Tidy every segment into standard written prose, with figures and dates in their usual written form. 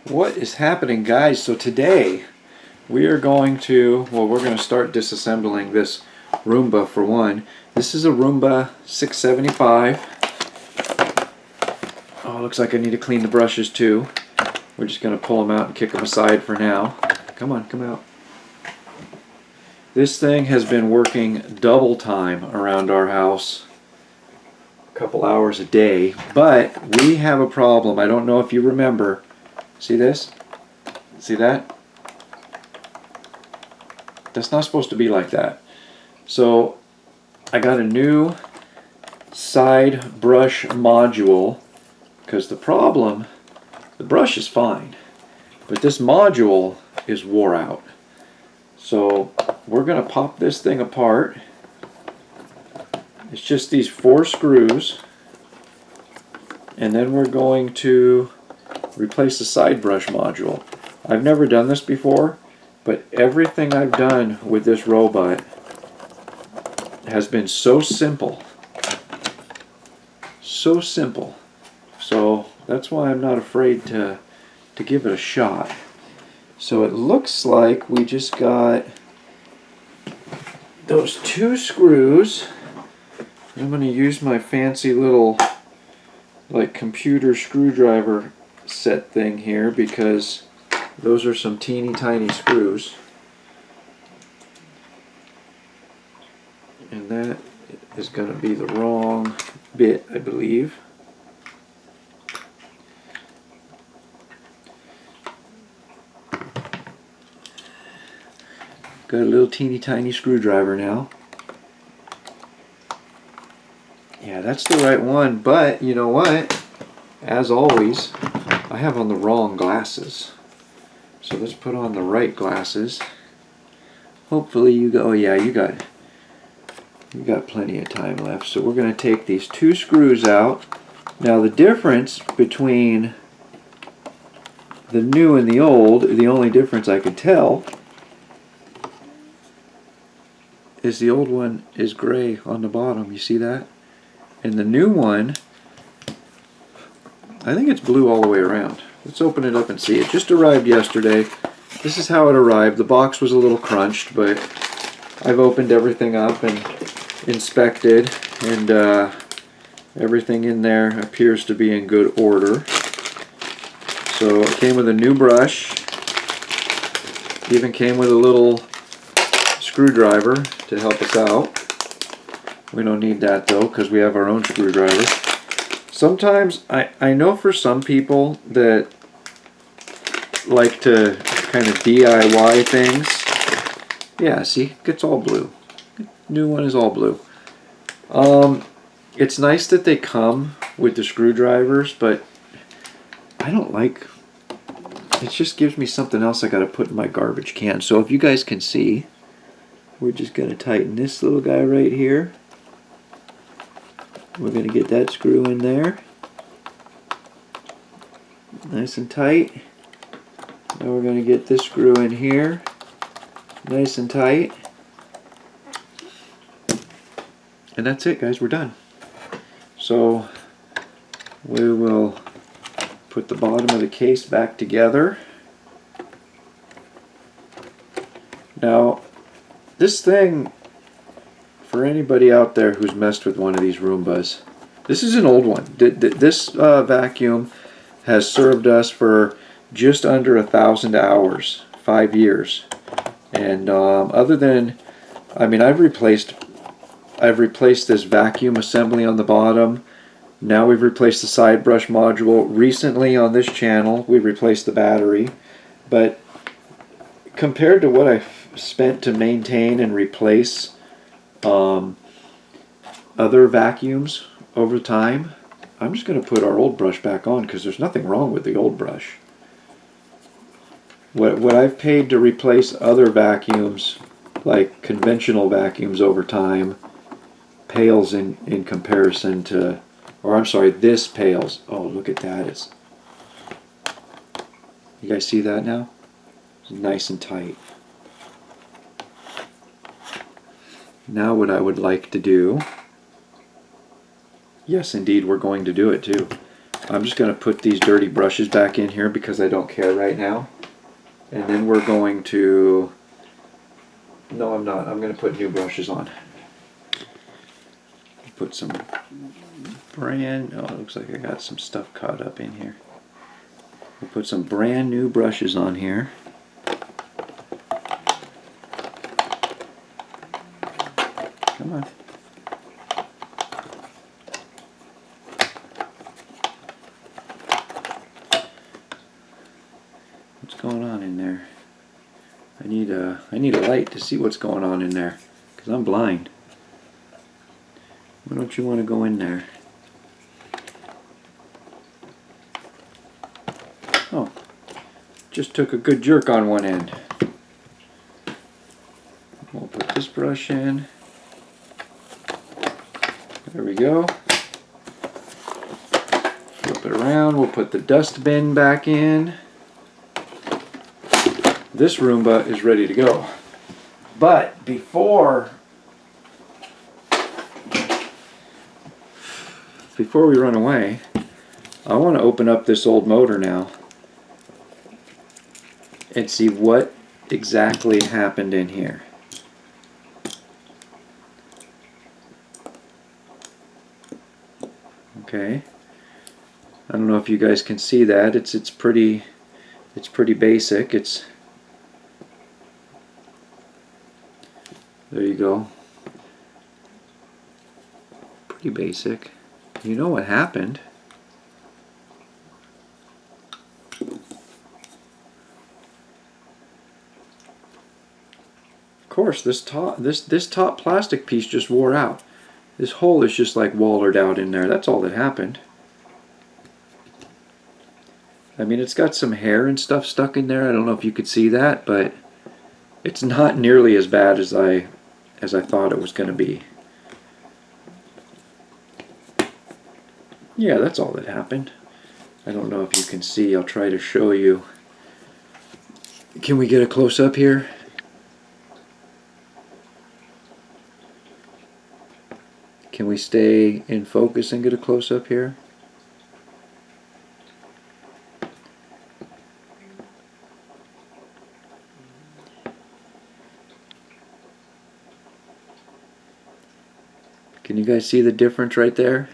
What is happening, guys? So today we are going to, we're going to start disassembling this Roomba for one. This is a Roomba 675. Oh, looks like I need to clean the brushes too. We're just going to pull them out and kick them aside for now. Come on, come out. This thing has been working double time around our house, a couple hours a day, but we have a problem. I don't know if you remember. See this? See that? That's not supposed to be like that. So I got a new side brush module because the problem, the brush is fine, but this module is wore out. So we're going to pop this thing apart. It's just these 4 screws, and then we're going to replace the side brush module. I've never done this before, but everything I've done with this robot has been so simple. So simple. So that's why I'm not afraid to give it a shot. So it looks like we just got those 2 screws. I'm going to use my fancy little like computer screwdriver set thing here because those are some teeny tiny screws, and that is going to be the wrong bit, I believe. Got a little teeny tiny screwdriver now. Yeah, that's the right one, but you know what? As always, I have on the wrong glasses. So let's put on the right glasses. Hopefully you go, oh yeah, you got plenty of time left. So we're going to take these 2 screws out. Now the difference between the new and the old, the only difference I could tell is the old one is gray on the bottom. You see that? And the new one, I think it's blue all the way around. Let's open it up and see. It just arrived yesterday. This is how it arrived. The box was a little crunched, but I've opened everything up and inspected, and everything in there appears to be in good order. So it came with a new brush. Even came with a little screwdriver to help us out. We don't need that though because we have our own screwdriver. Sometimes, I know for some people that like to kind of DIY things. Yeah, see, it's all blue. New one is all blue. It's nice that they come with the screwdrivers, but I don't like, it just gives me something else I gotta put in my garbage can. So if you guys can see, we're just gonna tighten this little guy right here. We're going to get that screw in there, nice and tight. Now we're going to get this screw in here, nice and tight. And that's it, guys, we're done. So we will put the bottom of the case back together. Now this thing, for anybody out there who's messed with one of these Roombas, this is an old one. This vacuum has served us for just under 1,000 hours, 5 years. And other than, I mean, I've replaced this vacuum assembly on the bottom. Now we've replaced the side brush module. Recently on this channel, we replaced the battery. But compared to what I've spent to maintain and replace other vacuums over time, I'm just going to put our old brush back on because there's nothing wrong with the old brush. What I've paid to replace other vacuums, like conventional vacuums over time, pales in comparison to, or I'm sorry, this pales. Oh, look at that. It's, you guys see that now? It's nice and tight. Now what I would like to do, yes indeed we're going to do it too. I'm just going to put these dirty brushes back in here because I don't care right now. And then we're going to... No, I'm not. I'm going to put new brushes on. Put some brand... Oh, it looks like I got some stuff caught up in here. We'll put some brand new brushes on here. Come on. What's going on in there? I need a light to see what's going on in there, because I'm blind. Why don't you want to go in there? Oh, just took a good jerk on one end. We'll put this brush in. There we go. Flip it around. We'll put the dust bin back in. This Roomba is ready to go. But before we run away, I want to open up this old motor now and see what exactly happened in here. Okay. I don't know if you guys can see that. It's pretty basic. There you go. Pretty basic. You know what happened. Of course, this top plastic piece just wore out. This hole is just like wallered out in there. That's all that happened. I mean, it's got some hair and stuff stuck in there. I don't know if you could see that, but it's not nearly as bad as I thought it was going to be. Yeah, that's all that happened. I don't know if you can see. I'll try to show you. Can we get a close-up here? Can we stay in focus and get a close-up here? Can you guys see the difference right there?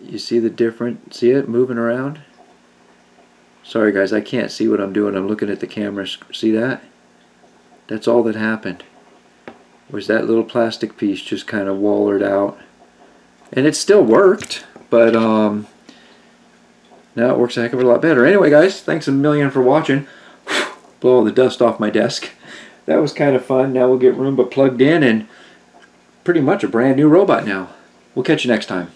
You see the difference? See it moving around? Sorry guys, I can't see what I'm doing. I'm looking at the camera. See that? That's all that happened. Was that little plastic piece just kind of wallered out. And it still worked, but now it works a heck of a lot better. Anyway guys, thanks a million for watching. Blow all the dust off my desk. That was kind of fun. Now we'll get Roomba plugged in and pretty much a brand new robot now. We'll catch you next time.